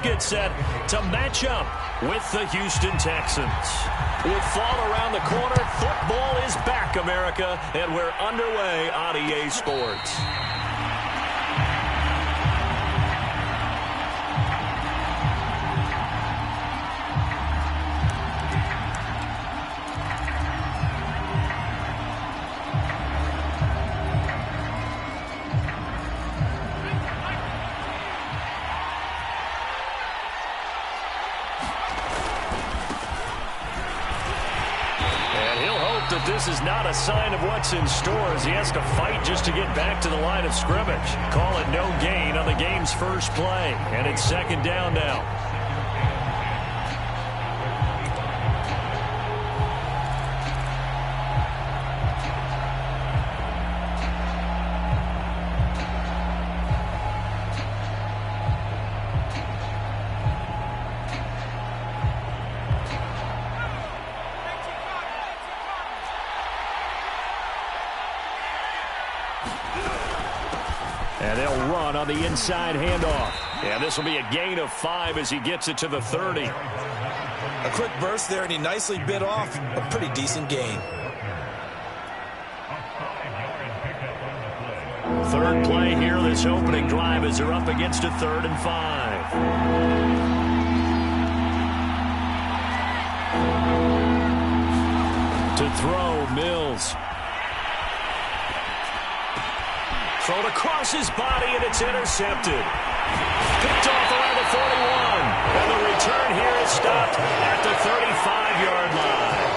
Get set to match up with the Houston Texans. With fall around the corner, football is back, America, and we're underway on EA Sports. This is not a sign of what's in store as he has to fight just to get back to the line of scrimmage. Call it no gain on the game's first play, and it's second down now. And they'll run on the inside handoff. And this will be a gain of 5 as he gets it to the 30. A quick burst there, and he nicely bit off a pretty decent gain. Third play here, this opening drive as they're up against a 3rd and 5. To throw, Mills. Thrown across his body, and it's intercepted. Picked off around the 41. And the return here is stopped at the 35-yard line.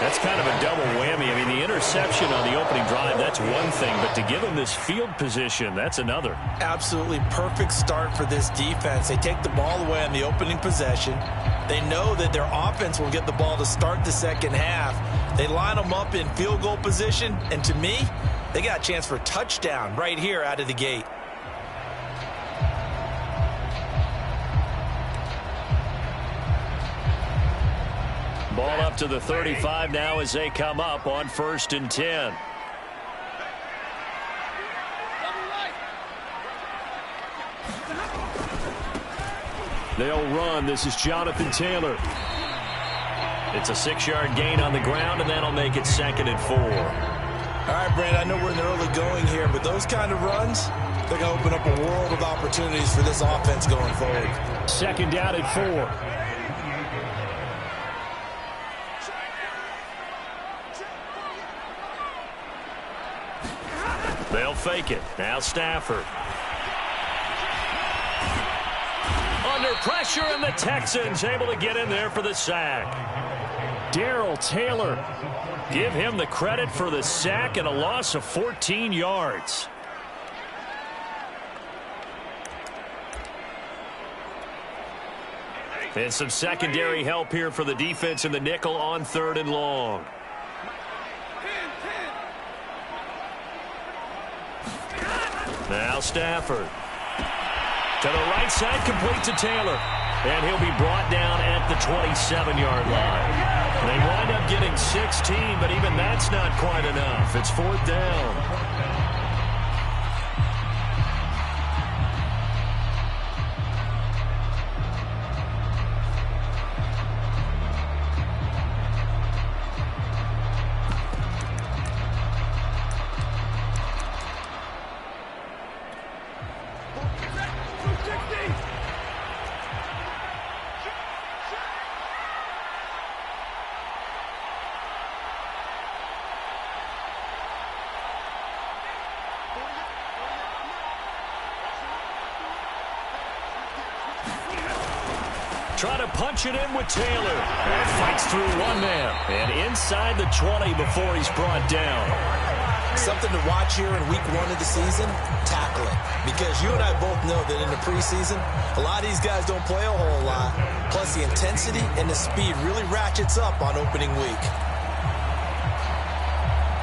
That's kind of a double whammy. I mean, the interception on the opening drive, that's one thing. But to give him this field position, that's another. Absolutely perfect start for this defense. They take the ball away on the opening possession. They know that their offense will get the ball to start the second half. They line them up in field goal position. And to me, they got a chance for a touchdown right here out of the gate. Ball up to the 35 now as they come up on 1st and 10. They'll run. This is Jonathan Taylor. It's a 6-yard gain on the ground, and that'll make it 2nd and 4. All right, Brand, I know we're in the early going here, but those kind of runs, they're going to open up a world of opportunities for this offense going forward. 2nd down at 4. They'll fake it. Now Stafford. Under pressure, and the Texans able to get in there for the sack. Darrell Taylor. Give him the credit for the sack and a loss of 14 yards. And some secondary help here for the defense in the nickel on 3rd and long. Now Stafford. To the right side, complete to Taylor. And he'll be brought down at the 27-yard line. They wind up getting 16, but even that's not quite enough. It's 4th down. Trying to punch it in with Taylor. And fights through one man. And inside the 20 before he's brought down. Something to watch here in week 1 of the season, tackling. Because you and I both know that in the preseason, a lot of these guys don't play a whole lot. Plus the intensity and the speed really ratchets up on opening week.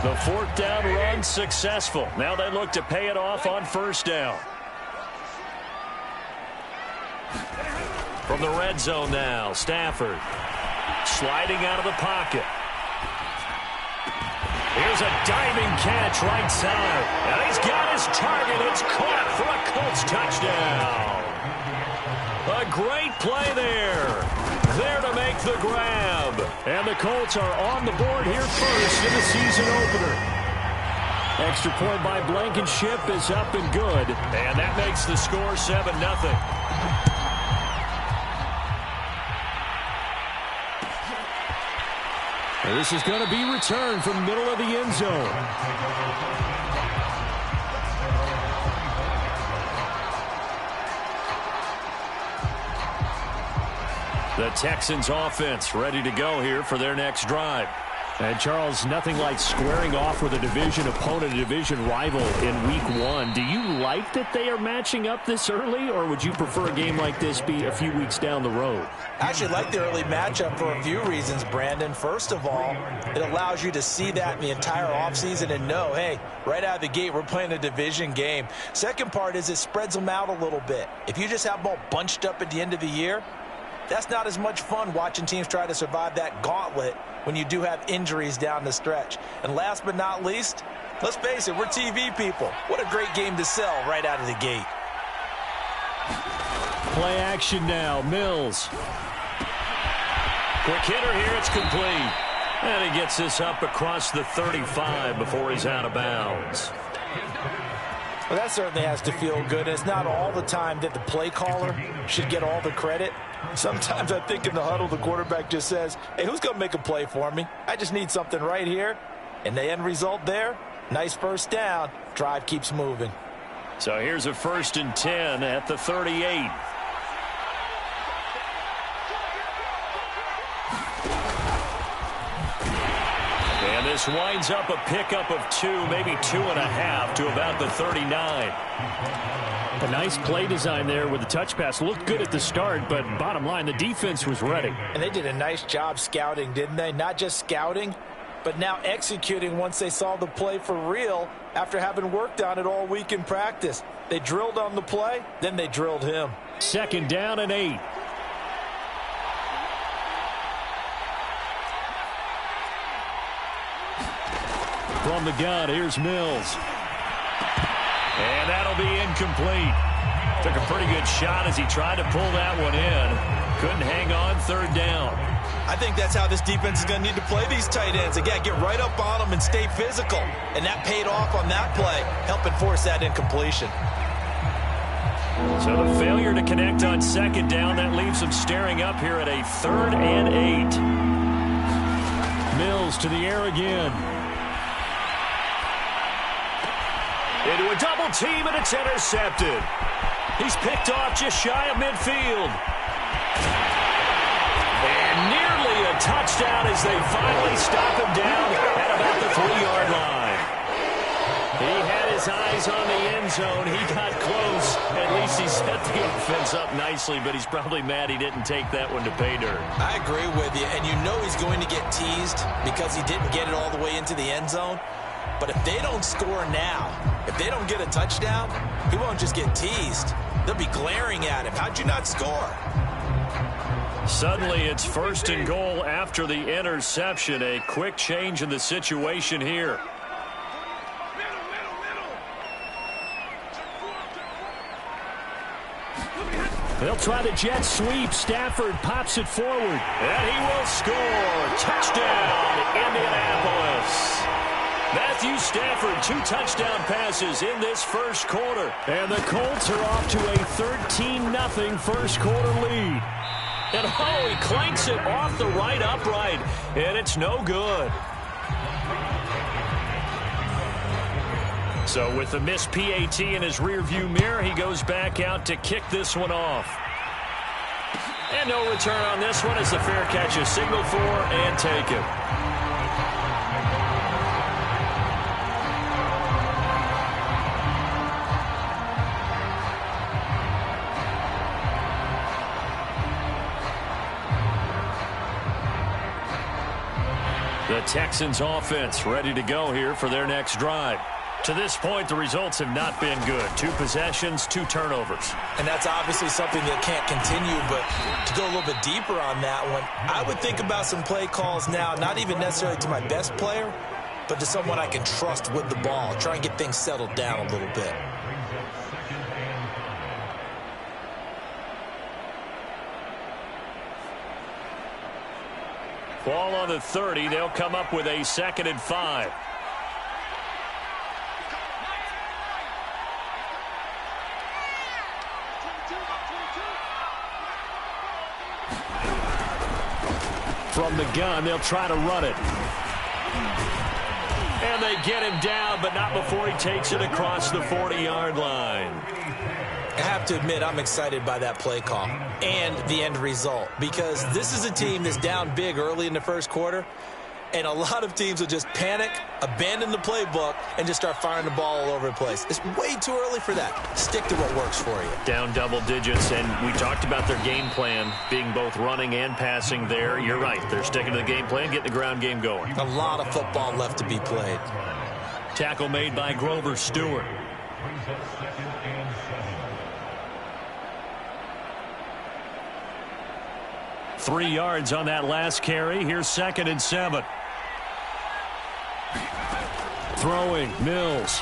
The 4th down run successful. Now they look to pay it off on 1st down. From the red zone now, Stafford sliding out of the pocket. Here's a diving catch right side. And he's got his target. It's caught for a Colts touchdown. A great play there. There to make the grab. And the Colts are on the board here first in the season opener. Extra point by Blankenship is up and good. And that makes the score 7-0. This is going to be returned from the middle of the end zone. The Texans offense ready to go here for their next drive. And Charles, nothing like squaring off with a division opponent, a division rival in week one. Do you like that they are matching up this early, or would you prefer a game like this be a few weeks down the road? I actually like the early matchup for a few reasons, Brandon. First of all, it allows you to see that in the entire offseason and know, hey, right out of the gate, we're playing a division game. Second part is it spreads them out a little bit. If you just have them all bunched up at the end of the year, that's not as much fun watching teams try to survive that gauntlet when you do have injuries down the stretch. And last but not least, let's face it, we're TV people. What a great game to sell right out of the gate. Play action now, Mills. Quick hitter here, it's complete. And he gets this up across the 35 before he's out of bounds. Well, that certainly has to feel good. It's not all the time that the play caller should get all the credit. Sometimes I think in the huddle, the quarterback just says, hey, who's going to make a play for me? I just need something right here. And the end result there, nice first down. Drive keeps moving. So here's a 1st and 10 at the 38. And this winds up a pickup of 2, maybe 2.5 to about the 39. A nice play design there with the touch pass. Looked good at the start, but bottom line, the defense was ready. And they did a nice job scouting, didn't they? Not just scouting, but now executing once they saw the play for real after having worked on it all week in practice. They drilled on the play, then they drilled him. 2nd down and 8. From the gun, here's Mills. And that'll be incomplete. Took a pretty good shot as he tried to pull that one in. Couldn't hang on, 3rd down. I think that's how this defense is going to need to play these tight ends. Again, get right up on them and stay physical. And that paid off on that play, helping force that incompletion. So the failure to connect on 2nd down, that leaves them staring up here at a 3rd and 8. Mills to the air again. Into a double team, and it's intercepted. He's picked off just shy of midfield. And nearly a touchdown as they finally stop him down at about the 3-yard line. He had his eyes on the end zone. He got close. At least he set the offense up nicely, but he's probably mad he didn't take that one to pay dirt. I agree with you, and you know he's going to get teased because he didn't get it all the way into the end zone. But if they don't score now, if they don't get a touchdown, he won't just get teased. They'll be glaring at him. How'd you not score? Suddenly it's 1st and goal after the interception. A quick change in the situation here. They'll try the jet sweep. Stafford pops it forward. And he will score. Touchdown, Indianapolis. Matthew Stafford, 2 touchdown passes in this first quarter. And the Colts are off to a 13-0 first quarter lead. And oh, he clanks it off the right upright. And it's no good. So with the missed PAT in his rearview mirror, he goes back out to kick this one off. And no return on this one as the fair catch is signaled for and taken. The Texans offense ready to go here for their next drive. To this point, the results have not been good. 2 possessions, 2 turnovers. And that's obviously something that can't continue, but to go a little bit deeper on that one, I would think about some play calls now, not even necessarily to my best player, but to someone I can trust with the ball. Try and get things settled down a little bit. Ball on the 30. They'll come up with a 2nd and 5. From the gun, they'll try to run it. And they get him down, but not before he takes it across the 40-yard line. I have to admit, I'm excited by that play call and the end result, because this is a team that's down big early in the first quarter, and a lot of teams will just panic, abandon the playbook, and just start firing the ball all over the place. It's way too early for that. Stick to what works for you. Down double digits, and we talked about their game plan being both running and passing there. You're right. They're sticking to the game plan, getting the ground game going. A lot of football left to be played. Tackle made by Grover Stewart. Three yards on that last carry. Here's 2nd and 7. Throwing, Mills.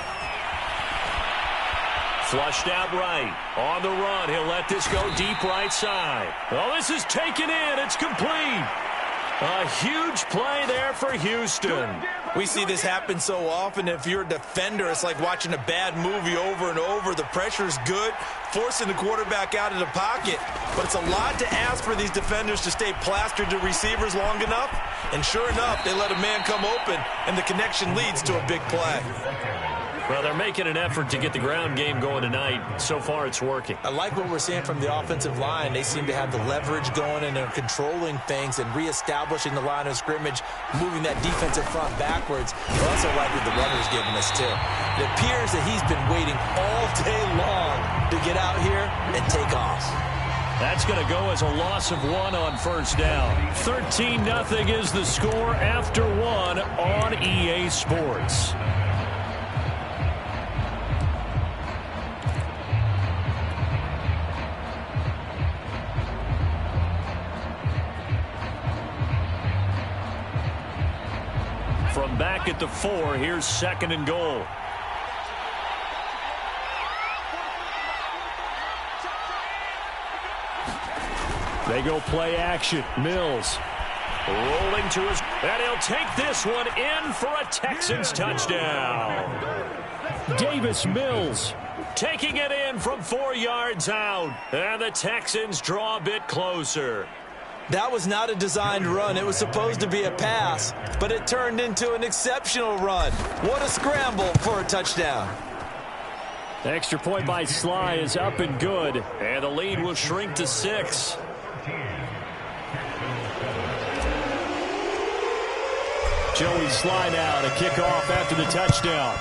Flushed out right. On the run, he'll let this go deep right side. Oh, this is taken in. It's complete. A huge play there for Houston. We see this happen so often. If you're a defender, it's like watching a bad movie over and over. The pressure's good, forcing the quarterback out of the pocket. But it's a lot to ask for these defenders to stay plastered to receivers long enough. And sure enough, they let a man come open, and the connection leads to a big play. Well, they're making an effort to get the ground game going tonight. So far, it's working. I like what we're seeing from the offensive line. They seem to have the leverage going, and they're controlling things and reestablishing the line of scrimmage, moving that defensive front backwards. I also like what the runner's giving us, too. It appears that he's been waiting all day long to get out here and take off. That's going to go as a loss of 1 on first down. 13-0 is the score after 1 on EA Sports. From back at the 4, here's 2nd and goal. They go play action. Mills rolling to his, and he'll take this one in for a Texans touchdown. Davis Mills taking it in from 4 yards out, and the Texans draw a bit closer. That was not a designed run. It was supposed to be a pass, but it turned into an exceptional run. What a scramble for a touchdown. The extra point by Sly is up and good, and the lead will shrink to 6. Joey Sly now to kick off after the touchdown.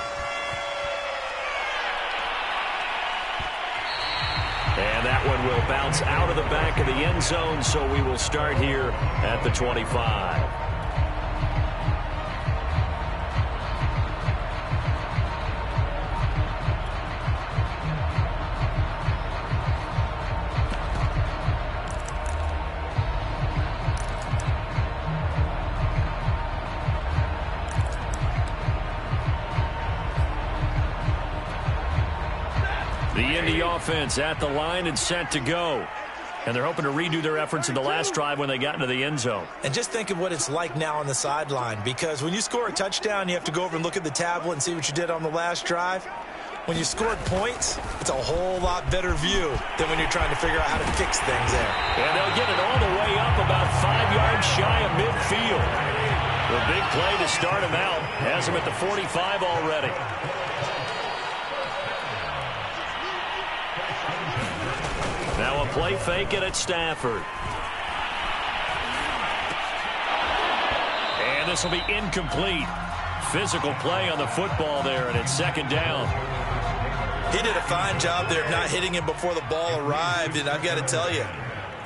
And that one will bounce out of the back of the end zone, so we will start here at the 25. The Indy offense at the line and set to go. And they're hoping to redo their efforts in the last drive when they got into the end zone. And just think of what it's like now on the sideline, because when you score a touchdown, you have to go over and look at the tablet and see what you did on the last drive. When you scored points, it's a whole lot better view than when you're trying to figure out how to fix things there. And they'll get it all the way up about 5 yards shy of midfield. The big play to start him out has him at the 45 already. Now a play fake it at Stafford. And this will be incomplete. Physical play on the football there, and it's 2nd down. He did a fine job there of not hitting him before the ball arrived, and I've got to tell you,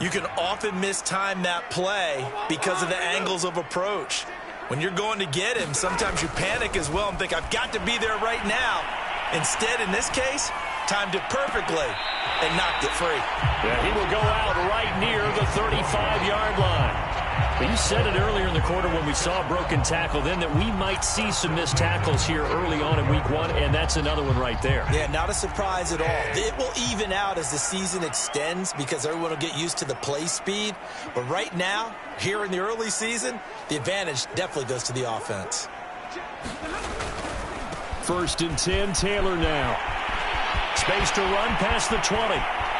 you can often mistime that play because of the angles of approach. When you're going to get him, sometimes you panic as well and think, I've got to be there right now. Instead, in this case, timed it perfectly and knocked it free. Yeah, he will go out right near the 35-yard line. You said it earlier in the quarter when we saw a broken tackle then that we might see some missed tackles here early on in week 1, and that's another one right there. Yeah, not a surprise at all. It will even out as the season extends because everyone will get used to the play speed. But right now, here in the early season, the advantage definitely goes to the offense. 1st and 10, Taylor now. Space to run past the 20.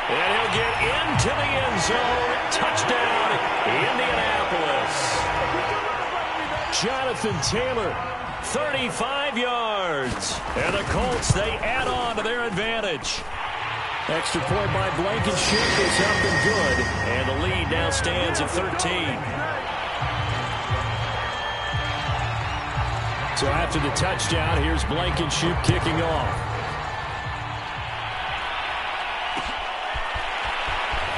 And he'll get into the end zone. Touchdown, Indianapolis. Jonathan Taylor, 35 yards. And the Colts, they add on to their advantage. Extra point by Blankenship is up and good. And the lead now stands at 13. So after the touchdown, here's Blankenship kicking off.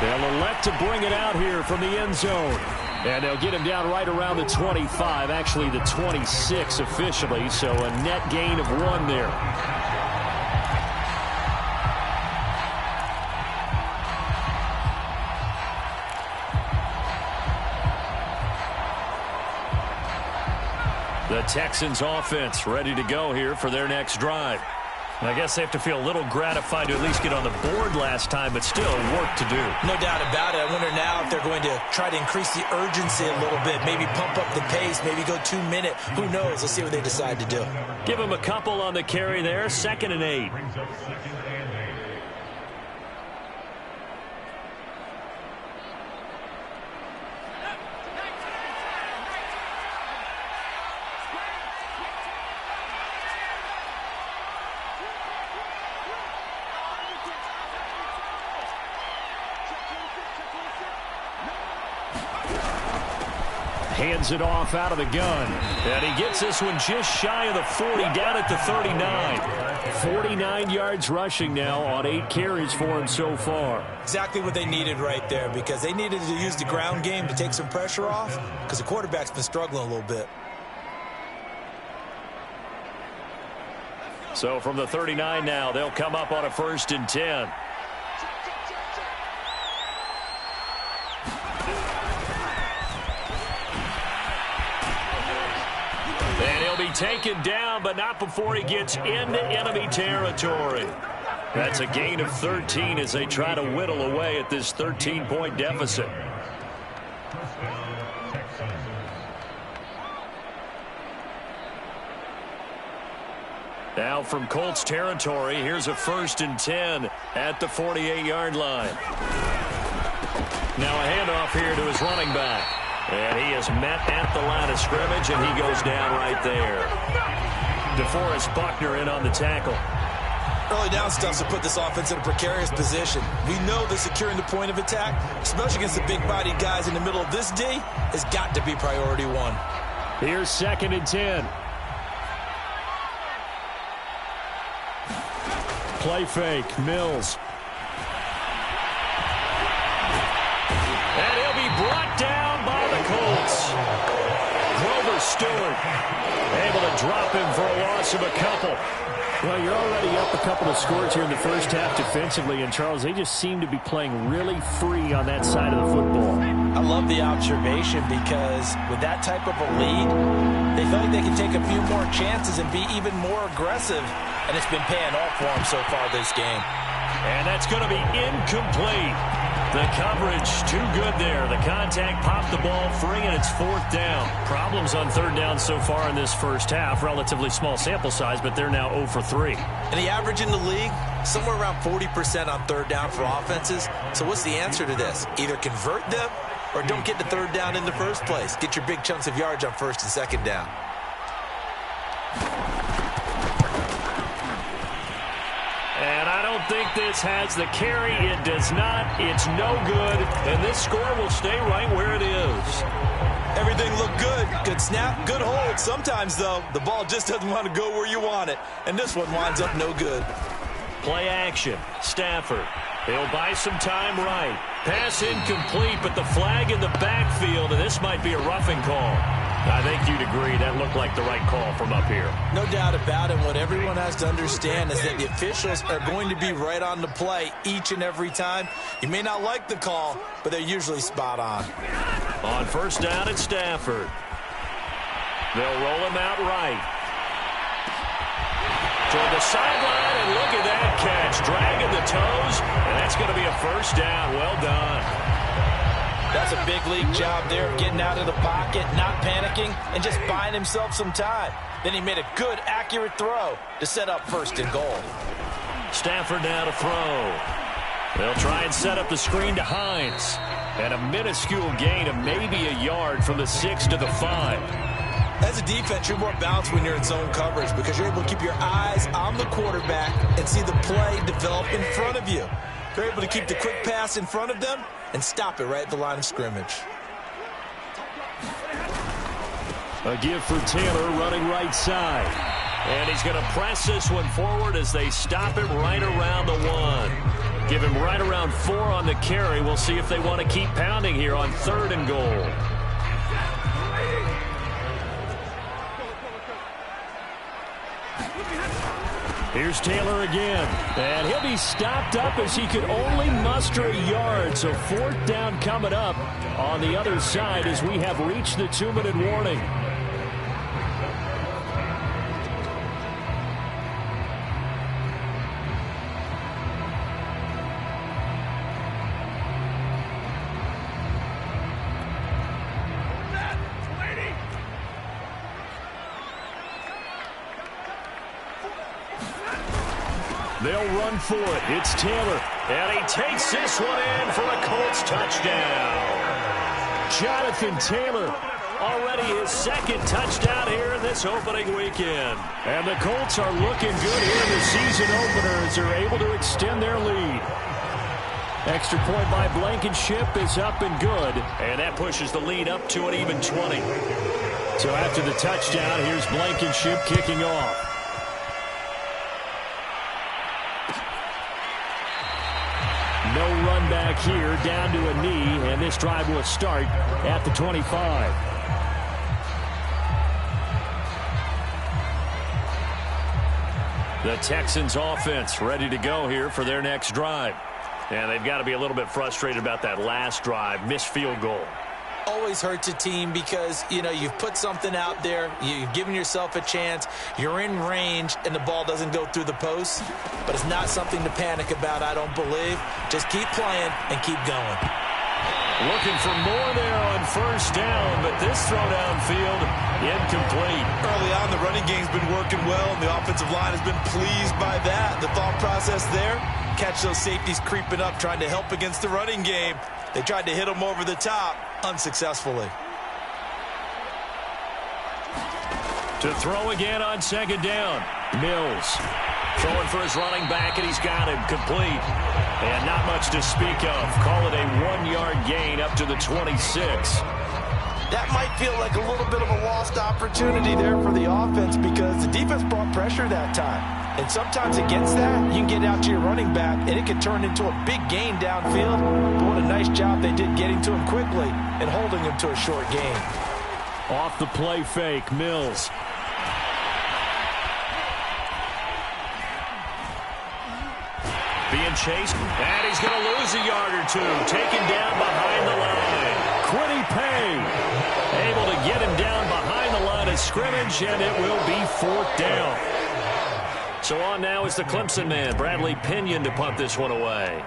They'll elect to bring it out here from the end zone. And they'll get him down right around the 25, actually the 26 officially, so a net gain of 1 there. The Texans offense ready to go here for their next drive. And I guess they have to feel a little gratified to at least get on the board last time, but still work to do. No doubt about it. I wonder now if they're going to try to increase the urgency a little bit, maybe pump up the pace, maybe go 2-minute. Who knows? Let's see what they decide to do. Give them a couple on the carry there. 2nd and 8. Hands it off out of the gun. And he gets this one just shy of the 40, down at the 39. 49 yards rushing now on 8 carries for him so far. Exactly what they needed right there, because they needed to use the ground game to take some pressure off, because the quarterback's been struggling a little bit. So from the 39 now, they'll come up on a 1st and 10. Taken down, but not before he gets into enemy territory. That's a gain of 13 as they try to whittle away at this 13-point deficit. Now from Colts territory, here's a 1st and 10 at the 48-yard line. Now a handoff here to his running back. And he is met at the line of scrimmage, and he goes down right there. DeForest Buckner in on the tackle. Early down stuff to put this offense in a precarious position. We know that securing the point of attack, especially against the big-bodied guys in the middle of this D, has got to be priority 1. Here's 2nd and 10. Play fake, Mills. And he'll be brought down by the Colts. Grover Stewart able to drop him for a loss of a couple. Well, you're already up a couple of scores here in the first half defensively, and Charles, they just seem to be playing really free on that side of the football. I love the observation, because with that type of a lead, they feel like they can take a few more chances and be even more aggressive, and it's been paying off for them so far this game. And that's going to be incomplete. The coverage too good there. The contact popped the ball free, and it's 4th down. Problems on 3rd down so far in this first half. Relatively small sample size, but they're now 0 for 3. And the average in the league, somewhere around 40% on 3rd down for offenses. So what's the answer to this? Either convert them or don't get to 3rd down in the first place. Get your big chunks of yards on 1st and 2nd down. And I don't think this has the carry. It does not. It's no good. And this score will stay right where it is. Everything looked good. Good snap, good hold. Sometimes, though, the ball just doesn't want to go where you want it. And this one winds up no good. Play action. Stafford. He'll buy some time right. Pass incomplete, but the flag in the backfield, and this might be a roughing call. I think you'd agree that looked like the right call from up here. No doubt about it. What everyone has to understand is that the officials are going to be right on the play each and every time. You may not like the call, but they're usually spot on. On first down, it's Stafford. They'll roll him out right. Toward the sideline, and look at that catch. Dragging the toes, and that's going to be a first down. Well done. That's a big league job there of getting out of the pocket, not panicking, and just buying himself some time. Then he made a good, accurate throw to set up first and goal. Stafford now to throw. They'll try and set up the screen to Hines. And a minuscule gain of maybe a yard from the 6 to the 5. As a defense, you're more balanced when you're in zone coverage because you're able to keep your eyes on the quarterback and see the play develop in front of you. You're able to keep the quick pass in front of them and stop it right at the line of scrimmage. A give for Taylor running right side. And he's going to press this one forward as they stop it right around the 1. Give him right around 4 on the carry. We'll see if they want to keep pounding here on 3rd and goal. Here's Taylor again, and he'll be stopped up as he could only muster a yard. So 4th down coming up on the other side as we have reached the 2-minute warning. They'll run for it. It's Taylor. And he takes this one in for a Colts touchdown. Jonathan Taylor, already his 2nd touchdown here in this opening weekend. And the Colts are looking good here in the season opener as they're able to extend their lead. Extra point by Blankenship is up and good. And that pushes the lead up to an even 20. So after the touchdown, here's Blankenship kicking off. No run back here, down to a knee, and this drive will start at the 25. The Texans offense ready to go here for their next drive. And they've got to be a little bit frustrated about that last drive, missed field goal. Always hurts a team because, you know, you've put something out there, you've given yourself a chance, you're in range, and the ball doesn't go through the post. But it's not something to panic about, I don't believe. Just keep playing and keep going. Looking for more there on first down, but this throw downfield incomplete. Early on, the running game's been working well, and the offensive line has been pleased by that. The thought process there, catch those safeties creeping up, trying to help against the running game. They tried to hit them over the top, unsuccessfully. To throw again on 2nd down. Mills throwing for his running back, and he's got him complete. And not much to speak of. Call it a 1-yard gain up to the 26. That might feel like a little bit of a lost opportunity there for the offense because the defense brought pressure that time. And sometimes against that, you can get out to your running back, and it can turn into a big gain downfield. But what a nice job they did getting to him quickly and holding him to a short gain. Off the play fake, Mills. Being chased, and he's going to lose a yard or two. Taken down behind the line. Quiddy Pay able to get him down behind the line of scrimmage, and it will be 4th down. So on now is the Clemson man, Bradley Pinion, to punt this one away.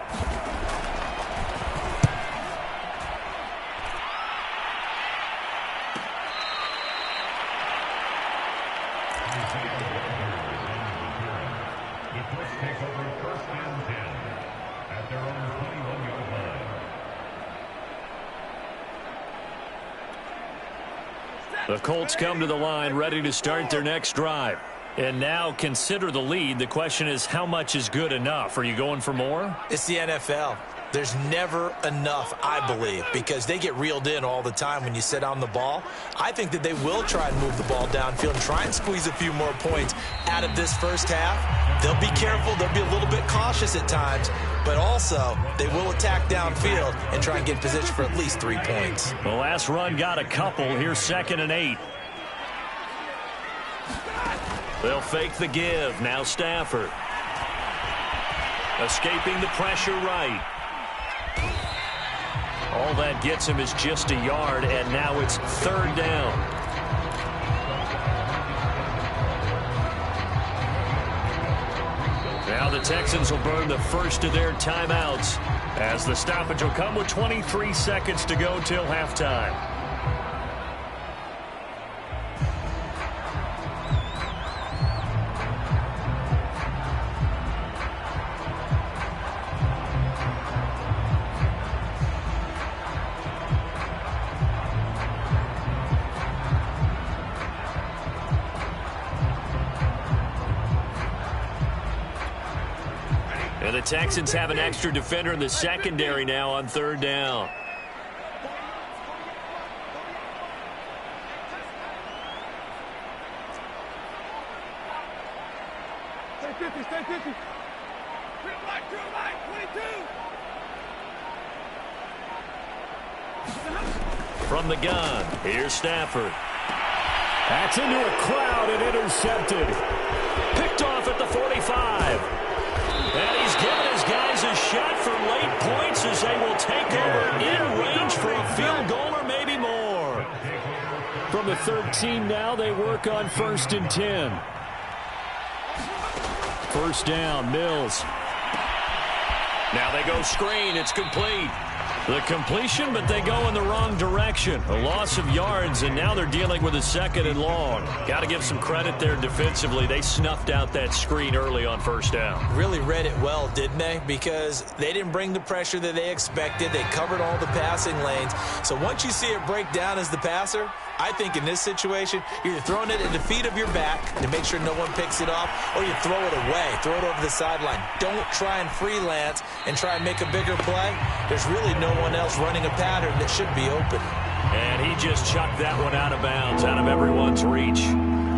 The Colts come to the line ready to start their next drive. And now consider the lead. The question is, how much is good enough? Are you going for more? It's the NFL. There's never enough, I believe, because they get reeled in all the time when you sit on the ball. I think that they will try and move the ball downfield and try and squeeze a few more points out of this first half. They'll be careful. They'll be a little bit cautious at times, but also they will attack downfield and try and get position for at least 3 points. The last run got a couple. Here's 2nd and 8. They'll fake the give. Now Stafford. Escaping the pressure right. All that gets him is just a yard, and now it's third down. Now the Texans will burn the first of their timeouts as the stoppage will come with 23 seconds to go till halftime. And the Texans have an extra defender in the secondary now on third down. Stay 50, stay 50. Two right, 22. From the gun, here's Stafford. That's into a crowd and intercepted. Picked off at the 45. And he's given his guys a shot for late points as they will take over in range for a field goal or maybe more. From the 13 now, they work on 1st and 10. First down, Mills. Now they go screen. It's complete. The completion, but they go in the wrong direction. A loss of yards, and now they're dealing with a 2nd and long. Got to give some credit there defensively. They snuffed out that screen early on first down. Really read it well, didn't they? Because they didn't bring the pressure that they expected. They covered all the passing lanes. So once you see it break down as the passer, I think in this situation, you're either throwing it at the feet of your back to make sure no one picks it off, or you throw it away, throw it over the sideline. Don't try and freelance and try and make a bigger play. There's really no one else running a pattern that should be open. And he just chucked that one out of bounds, out of everyone's reach.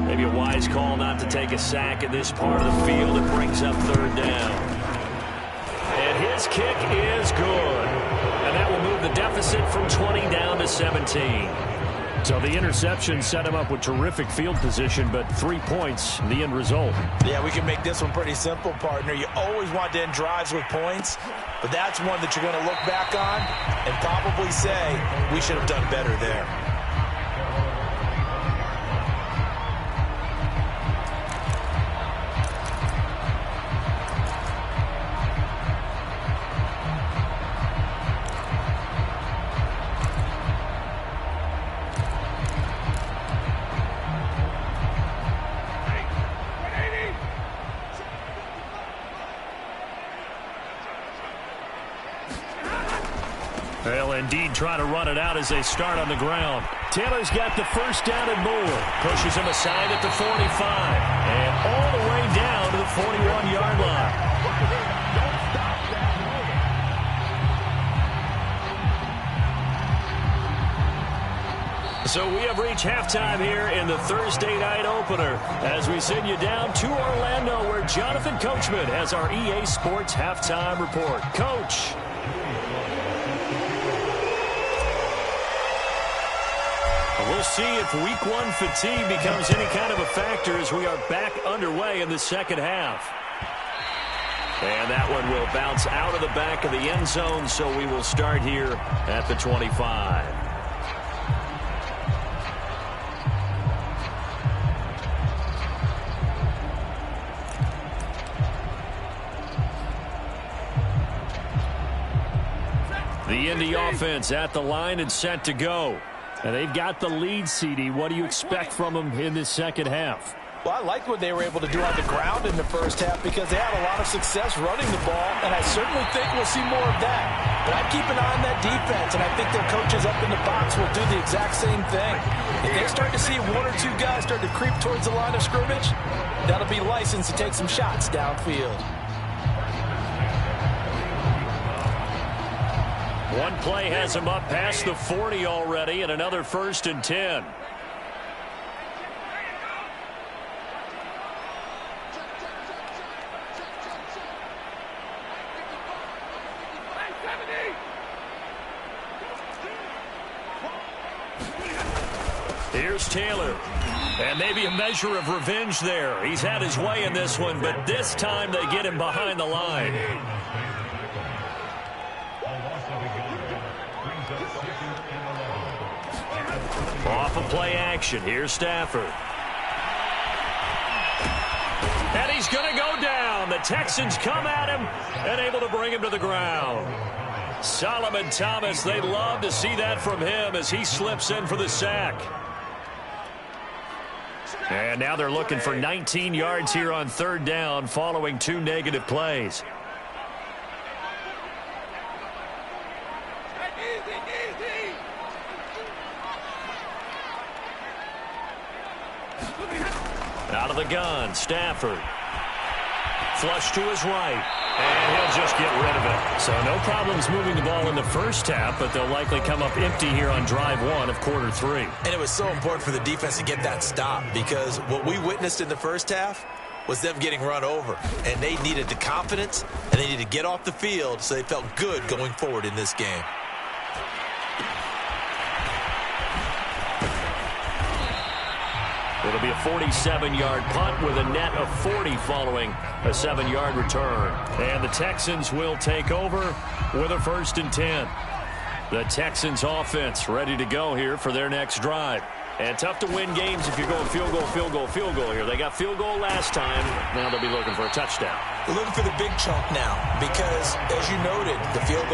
Maybe a wise call not to take a sack in this part of the field. It brings up third down. And his kick is good. And that will move the deficit from 20 down to 17. So the interception set him up with terrific field position, but 3 points, the end result. Yeah, we can make this one pretty simple, partner. You always want to end drives with points, but that's one that you're going to look back on and probably say, we should have done better there. They'll indeed try to run it out as they start on the ground. Taylor's got the first down and more. Pushes him aside at the 45. And all the way down to the 41-yard line. So we have reached halftime here in the Thursday night opener as we send you down to Orlando where Jonathan Coachman has our EA Sports halftime report. Coach. We'll see if week one fatigue becomes any kind of a factor as we are back underway in the second half. And that one will bounce out of the back of the end zone, so we will start here at the 25. The Indy offense at the line and set to go. And they've got the lead, CD. What do you expect from them in this second half? Well, I liked what they were able to do on the ground in the first half because they had a lot of success running the ball, and I certainly think we'll see more of that. But I'd keep an eye on that defense, and I think their coaches up in the box will do the exact same thing. If they start to see one or two guys start to creep towards the line of scrimmage, that'll be licensed to take some shots downfield. One play has him up past the 40 already, and another 1st and 10. Here's Taylor. And maybe a measure of revenge there. He's had his way in this one, but this time they get him behind the line. Off of play action. Here's Stafford. And he's going to go down. The Texans come at him and able to bring him to the ground. Solomon Thomas, they love to see that from him as he slips in for the sack. And now they're looking for 19 yards here on third down following 2 negative plays. Out of the gun, Stafford. Flush to his right. And he'll just get rid of it. So no problems moving the ball in the first half, but they'll likely come up empty here on drive 1 of quarter 3. And it was so important for the defense to get that stop because what we witnessed in the first half was them getting run over. And they needed the confidence, and they needed to get off the field so they felt good going forward in this game. It'll be a 47-yard punt with a net of 40 following a 7-yard return. And the Texans will take over with a 1st and 10. The Texans offense ready to go here for their next drive. And tough to win games if you're going field goal, field goal, field goal here. They got field goal last time. Now they'll be looking for a touchdown. They're looking for the big chunk now because, as you noted, the field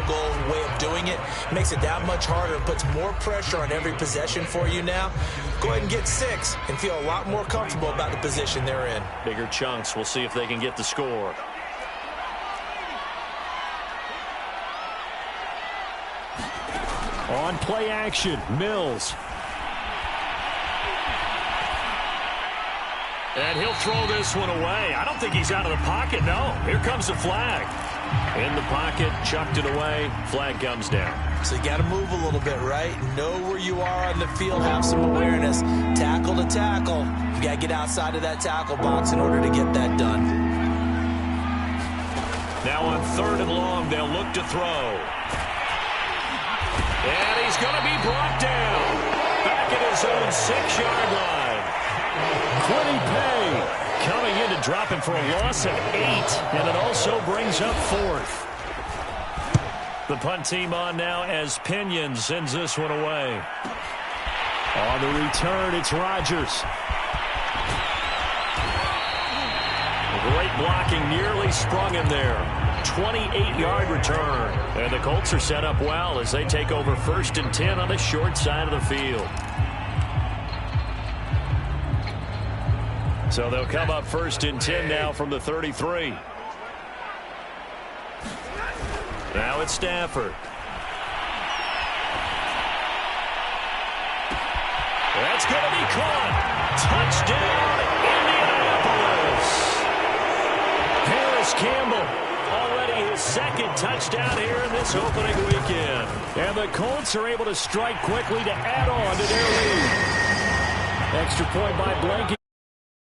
goal way of doing it makes it that much harder. It puts more pressure on every possession for you now. Go ahead and get 6 and feel a lot more comfortable about the position they're in. Bigger chunks. We'll see if they can get the score. On play action, Mills. And he'll throw this one away. I don't think he's out of the pocket, no. Here comes the flag. In the pocket, chucked it away. Flag comes down. So you got to move a little bit, right? Know where you are on the field, have some awareness. Tackle to tackle. You got to get outside of that tackle box in order to get that done. Now on 3rd and long, they'll look to throw. And he's going to be brought down. Back at his own 6-yard line. Quiddy Pay coming in to drop him for a loss of 8. And it also brings up 4th. The punt team on now as Pinion sends this one away. On the return, it's Rodgers. Great blocking, nearly sprung him there. 28-yard return. And the Colts are set up well as they take over 1st and 10 on the short side of the field. So they'll come up 1st and 10 now from the 33. Now it's Stafford. That's going to be caught. Touchdown, Indianapolis. Harris Campbell, already his 2nd touchdown here in this opening weekend. And the Colts are able to strike quickly to add on to their lead. Extra point by Blanket.